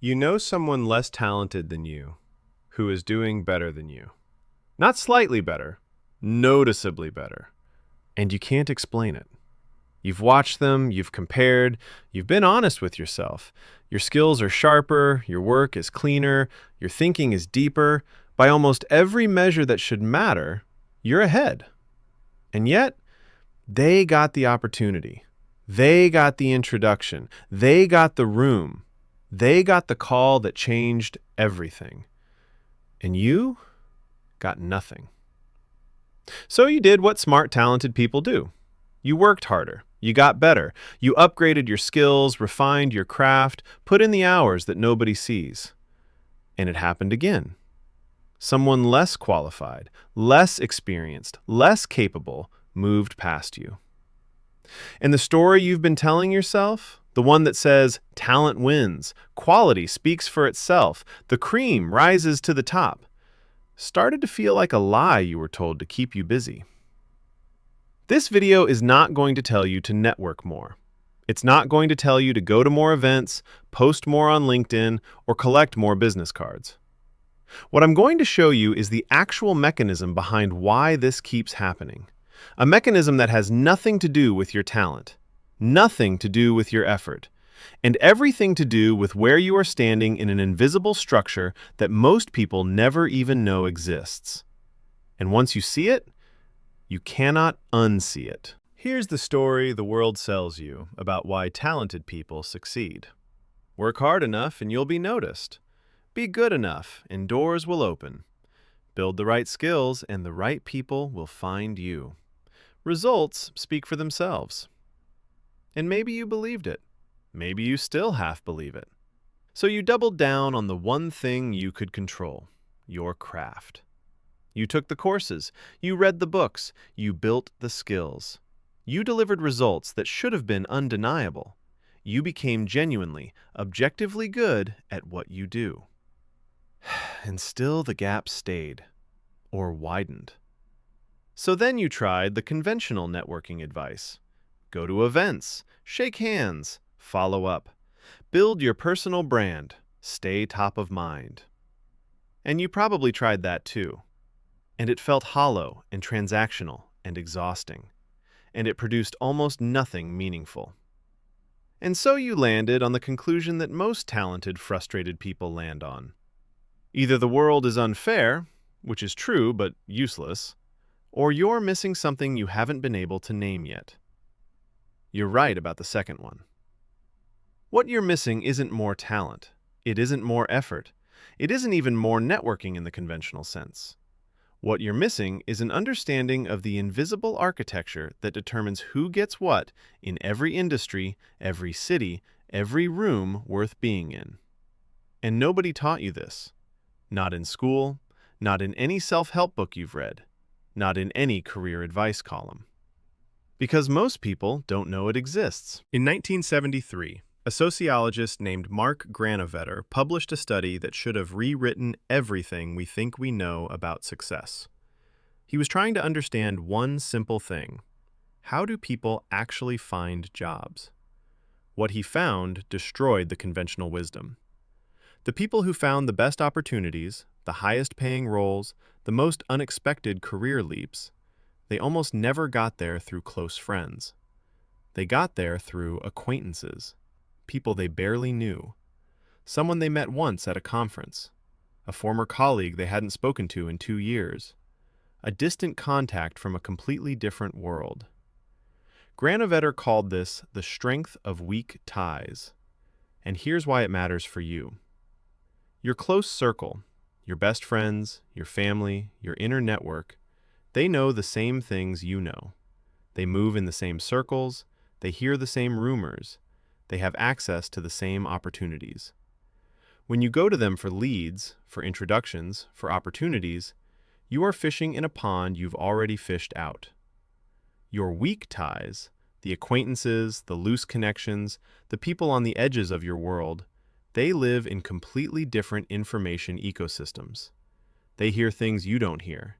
You know someone less talented than you who is doing better than you. Not slightly better, noticeably better. And you can't explain it. You've watched them, you've compared, you've been honest with yourself. Your skills are sharper, your work is cleaner, your thinking is deeper. By almost every measure that should matter, you're ahead. And yet, they got the opportunity. They got the introduction. They got the room. They got the call that changed everything. And you got nothing. So you did what smart, talented people do. You worked harder. You got better. You upgraded your skills, refined your craft, put in the hours that nobody sees. And it happened again. Someone less qualified, less experienced, less capable moved past you. And the story you've been telling yourself, the one that says talent wins, quality speaks for itself, the cream rises to the top, started to feel like a lie you were told to keep you busy. This video is not going to tell you to network more. It's not going to tell you to go to more events, post more on LinkedIn, or collect more business cards. What I'm going to show you is the actual mechanism behind why this keeps happening. A mechanism that has nothing to do with your talent, nothing to do with your effort, and everything to do with where you are standing in an invisible structure that most people never even know exists. And once you see it, you cannot unsee it. Here's the story the world sells you about why talented people succeed. Work hard enough and you'll be noticed. Be good enough and doors will open. Build the right skills and the right people will find you. Results speak for themselves. And maybe you believed it. Maybe you still half believe it. So you doubled down on the one thing you could control, your craft. You took the courses, you read the books, you built the skills. You delivered results that should have been undeniable. You became genuinely, objectively good at what you do. And still the gap stayed, or widened. So then you tried the conventional networking advice. Go to events, shake hands, follow up. Build your personal brand, stay top of mind. And you probably tried that too. And it felt hollow and transactional and exhausting. And it produced almost nothing meaningful. And so you landed on the conclusion that most talented, frustrated people land on. Either the world is unfair, which is true but useless, or you're missing something you haven't been able to name yet. You're right about the second one. What you're missing isn't more talent. It isn't more effort. It isn't even more networking in the conventional sense. What you're missing is an understanding of the invisible architecture that determines who gets what in every industry, every city, every room worth being in. And nobody taught you this. Not in school, not in any self-help book you've read, not in any career advice column. Because most people don't know it exists. In 1973, a sociologist named Mark Granovetter published a study that should have rewritten everything we think we know about success. He was trying to understand one simple thing. How do people actually find jobs? What he found destroyed the conventional wisdom. The people who found the best opportunities, the highest paying roles, the most unexpected career leaps, they almost never got there through close friends. They got there through acquaintances, people they barely knew, someone they met once at a conference, a former colleague they hadn't spoken to in 2 years, a distant contact from a completely different world. Granovetter called this the strength of weak ties. And here's why it matters for you. Your close circle, your best friends, your family, your inner network, they know the same things you know. They move in the same circles, they hear the same rumors, they have access to the same opportunities. When you go to them for leads, for introductions, for opportunities, you are fishing in a pond you've already fished out. Your weak ties, the acquaintances, the loose connections, the people on the edges of your world, they live in completely different information ecosystems. They hear things you don't hear.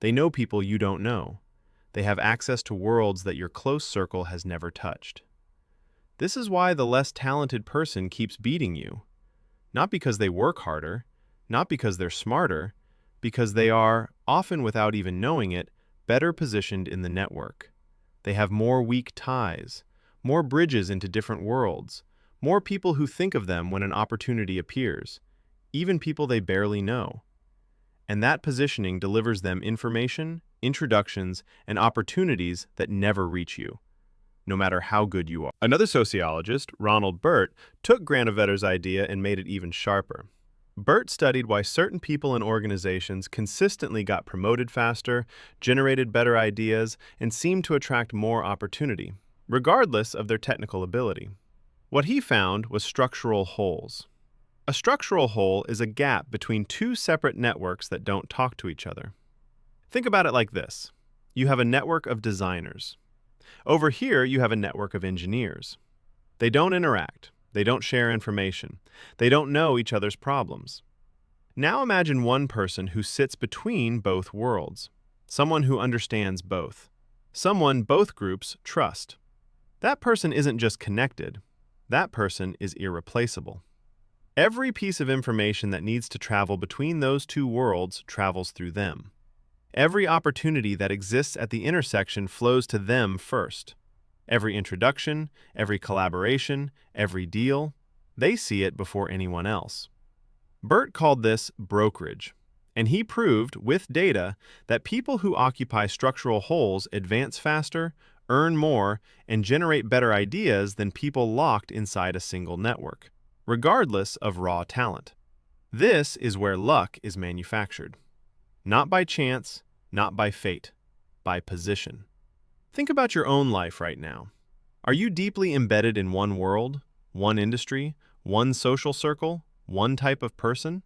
They know people you don't know. They have access to worlds that your close circle has never touched. This is why the less talented person keeps beating you. Not because they work harder, not because they're smarter, because they are, often without even knowing it, better positioned in the network. They have more weak ties, more bridges into different worlds, more people who think of them when an opportunity appears, even people they barely know. And that positioning delivers them information, introductions, and opportunities that never reach you, no matter how good you are. Another sociologist, Ronald Burt, took Granovetter's idea and made it even sharper. Burt studied why certain people and organizations consistently got promoted faster, generated better ideas, and seemed to attract more opportunity, regardless of their technical ability. What he found was structural holes. A structural hole is a gap between two separate networks that don't talk to each other. Think about it like this. You have a network of designers. Over here, you have a network of engineers. They don't interact. They don't share information. They don't know each other's problems. Now imagine one person who sits between both worlds. Someone who understands both. Someone both groups trust. That person isn't just connected. That person is irreplaceable. Every piece of information that needs to travel between those two worlds travels through them. Every opportunity that exists at the intersection flows to them first. Every introduction, every collaboration, every deal, they see it before anyone else. Burt called this brokerage, and he proved, with data, that people who occupy structural holes advance faster, earn more, and generate better ideas than people locked inside a single network, regardless of raw talent. This is where luck is manufactured. Not by chance, not by fate, by position. Think about your own life right now. Are you deeply embedded in one world, one industry, one social circle, one type of person?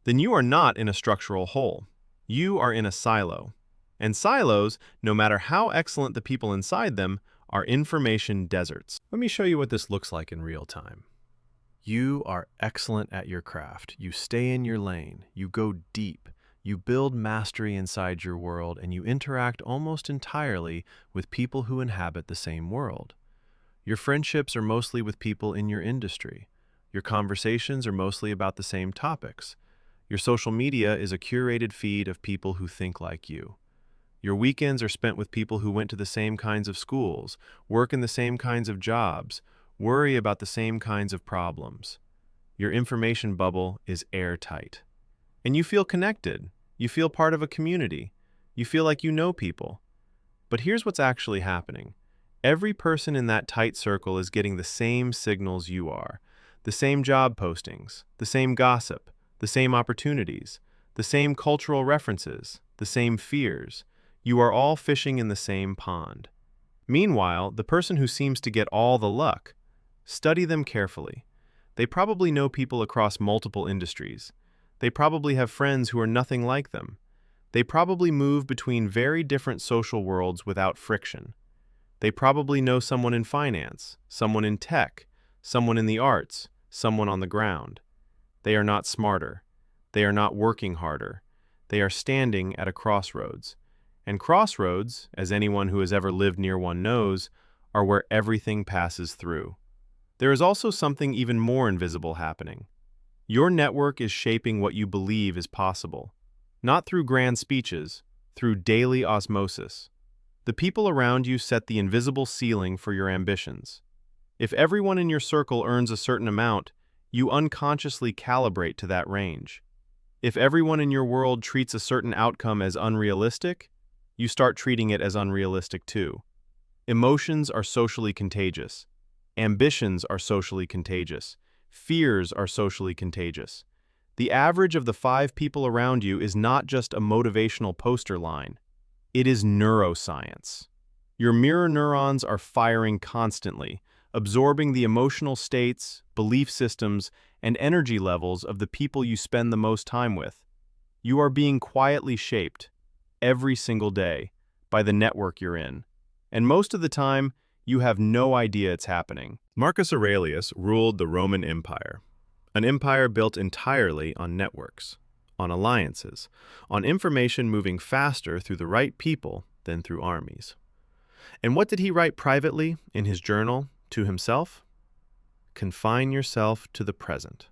Then you are not in a structural hole. You are in a silo. And silos, no matter how excellent the people inside them, are information deserts. Let me show you what this looks like in real time. You are excellent at your craft. You stay in your lane. You go deep. You build mastery inside your world, and you interact almost entirely with people who inhabit the same world. Your friendships are mostly with people in your industry. Your conversations are mostly about the same topics. Your social media is a curated feed of people who think like you. Your weekends are spent with people who went to the same kinds of schools, work in the same kinds of jobs, worry about the same kinds of problems. Your information bubble is airtight. And you feel connected. You feel part of a community. You feel like you know people. But here's what's actually happening. Every person in that tight circle is getting the same signals you are. The same job postings, the same gossip, the same opportunities, the same cultural references, the same fears. You are all fishing in the same pond. Meanwhile, the person who seems to get all the luck, study them carefully. They probably know people across multiple industries. They probably have friends who are nothing like them. They probably move between very different social worlds without friction. They probably know someone in finance, someone in tech, someone in the arts, someone on the ground. They are not smarter. They are not working harder. They are standing at a crossroads. And crossroads, as anyone who has ever lived near one knows, are where everything passes through. There is also something even more invisible happening. Your network is shaping what you believe is possible, not through grand speeches, through daily osmosis. The people around you set the invisible ceiling for your ambitions. If everyone in your circle earns a certain amount, you unconsciously calibrate to that range. If everyone in your world treats a certain outcome as unrealistic, you start treating it as unrealistic too. Emotions are socially contagious. Ambitions are socially contagious. Fears are socially contagious. The average of the 5 people around you is not just a motivational poster line. It is neuroscience. Your mirror neurons are firing constantly, absorbing the emotional states, belief systems, and energy levels of the people you spend the most time with. You are being quietly shaped, every single day, by the network you're in. And most of the time, you have no idea it's happening. Marcus Aurelius ruled the Roman Empire, an empire built entirely on networks, on alliances, on information moving faster through the right people than through armies. And what did he write privately in his journal to himself? Confine yourself to the present.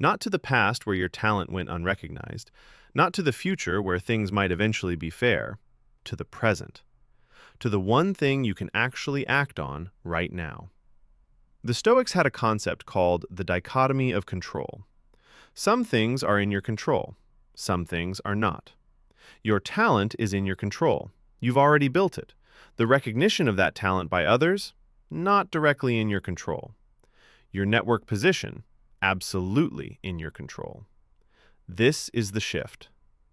Not to the past where your talent went unrecognized, not to the future where things might eventually be fair, to the present, to the one thing you can actually act on right now. The Stoics had a concept called the dichotomy of control. Some things are in your control, some things are not. Your talent is in your control. You've already built it. The recognition of that talent by others, not directly in your control. Your network position, absolutely in your control. This is the shift.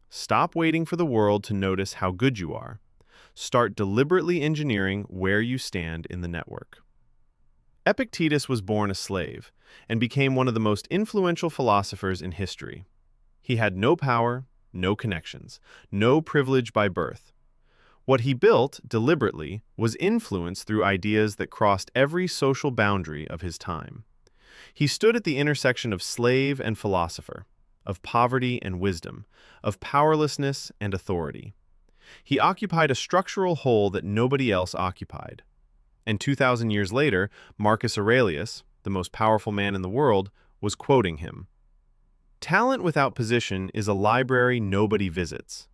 Stop waiting for the world to notice how good you are. Start deliberately engineering where you stand in the network. Epictetus was born a slave and became one of the most influential philosophers in history. He had no power, no connections, no privilege by birth. What he built, deliberately, was influence through ideas that crossed every social boundary of his time. He stood at the intersection of slave and philosopher, of poverty and wisdom, of powerlessness and authority. He occupied a structural hole that nobody else occupied. And 2,000 years later, Marcus Aurelius, the most powerful man in the world, was quoting him. Talent without position is a library nobody visits.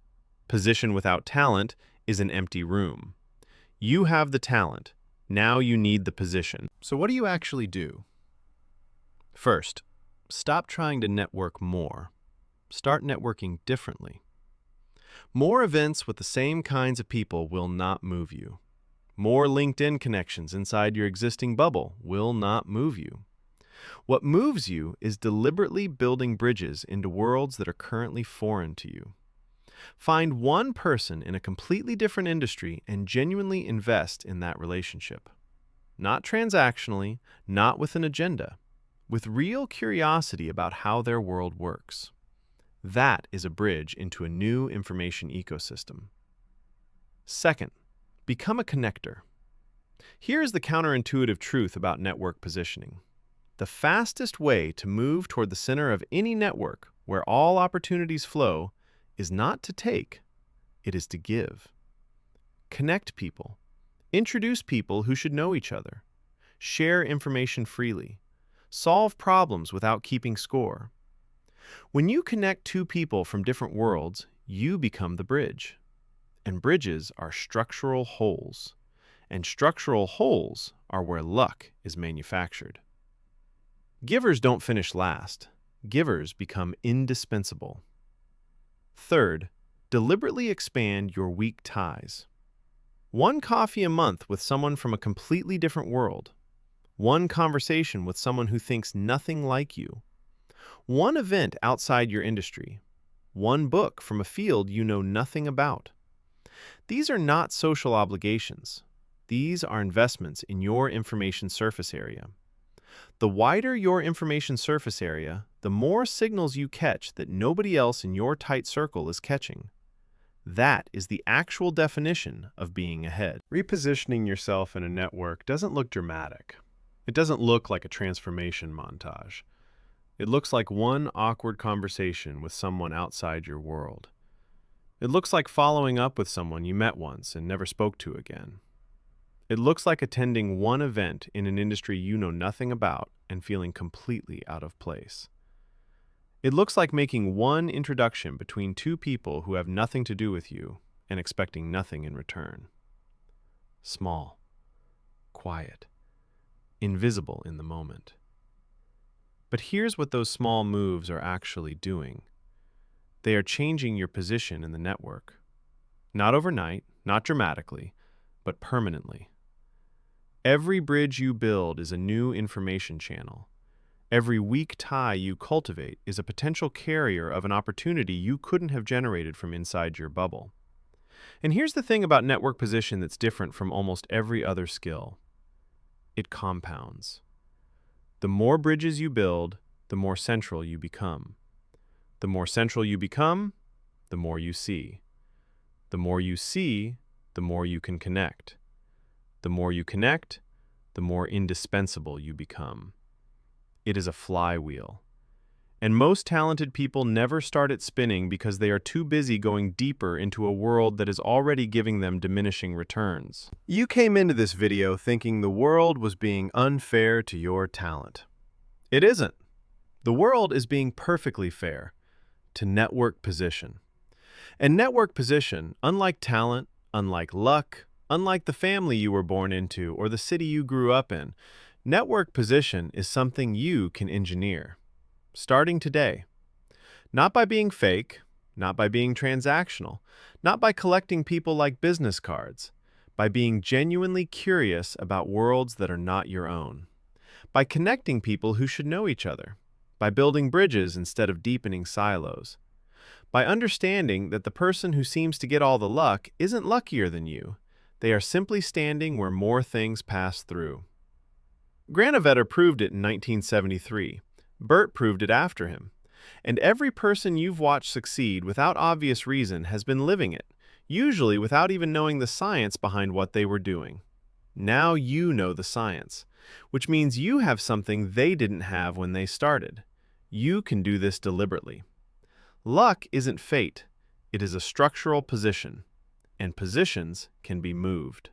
Position without talent is an empty room. You have the talent. Now you need the position. So what do you actually do? First, stop trying to network more. Start networking differently. More events with the same kinds of people will not move you. More LinkedIn connections inside your existing bubble will not move you. What moves you is deliberately building bridges into worlds that are currently foreign to you. Find one person in a completely different industry and genuinely invest in that relationship. Not transactionally, not with an agenda, with real curiosity about how their world works. That is a bridge into a new information ecosystem. Second, become a connector. Here is the counterintuitive truth about network positioning. The fastest way to move toward the center of any network where all opportunities flow is not to take, it is to give. Connect people. Introduce people who should know each other. Share information freely. Solve problems without keeping score. When you connect two people from different worlds, you become the bridge. And bridges are structural holes. And structural holes are where luck is manufactured. Givers don't finish last. Givers become indispensable. Third, deliberately expand your weak ties. One coffee a month with someone from a completely different world. One conversation with someone who thinks nothing like you. One event outside your industry. One book from a field you know nothing about. These are not social obligations. These are investments in your information surface area. The wider your information surface area, the more signals you catch that nobody else in your tight circle is catching. That is the actual definition of being ahead. Repositioning yourself in a network doesn't look dramatic. It doesn't look like a transformation montage. It looks like one awkward conversation with someone outside your world. It looks like following up with someone you met once and never spoke to again. It looks like attending one event in an industry you know nothing about and feeling completely out of place. It looks like making one introduction between two people who have nothing to do with you and expecting nothing in return. Small, quiet, invisible in the moment. But here's what those small moves are actually doing. They are changing your position in the network. Not overnight, not dramatically, but permanently. Every bridge you build is a new information channel. Every weak tie you cultivate is a potential carrier of an opportunity you couldn't have generated from inside your bubble. And here's the thing about network position that's different from almost every other skill. It compounds. The more bridges you build, the more central you become. The more central you become, the more you see. The more you see, the more you can connect. The more you connect, the more indispensable you become. It is a flywheel. And most talented people never start it spinning because they are too busy going deeper into a world that is already giving them diminishing returns. You came into this video thinking the world was being unfair to your talent. It isn't. The world is being perfectly fair to network position. And network position, unlike talent, unlike luck, unlike the family you were born into or the city you grew up in, network position is something you can engineer, starting today. Not by being fake, not by being transactional, not by collecting people like business cards, by being genuinely curious about worlds that are not your own, by connecting people who should know each other, by building bridges instead of deepening silos, by understanding that the person who seems to get all the luck isn't luckier than you. They are simply standing where more things pass through. Granovetter proved it in 1973. Bert proved it after him. And every person you've watched succeed without obvious reason has been living it, usually without even knowing the science behind what they were doing. Now you know the science, which means you have something they didn't have when they started. You can do this deliberately. Luck isn't fate, it is a structural position, and positions can be moved.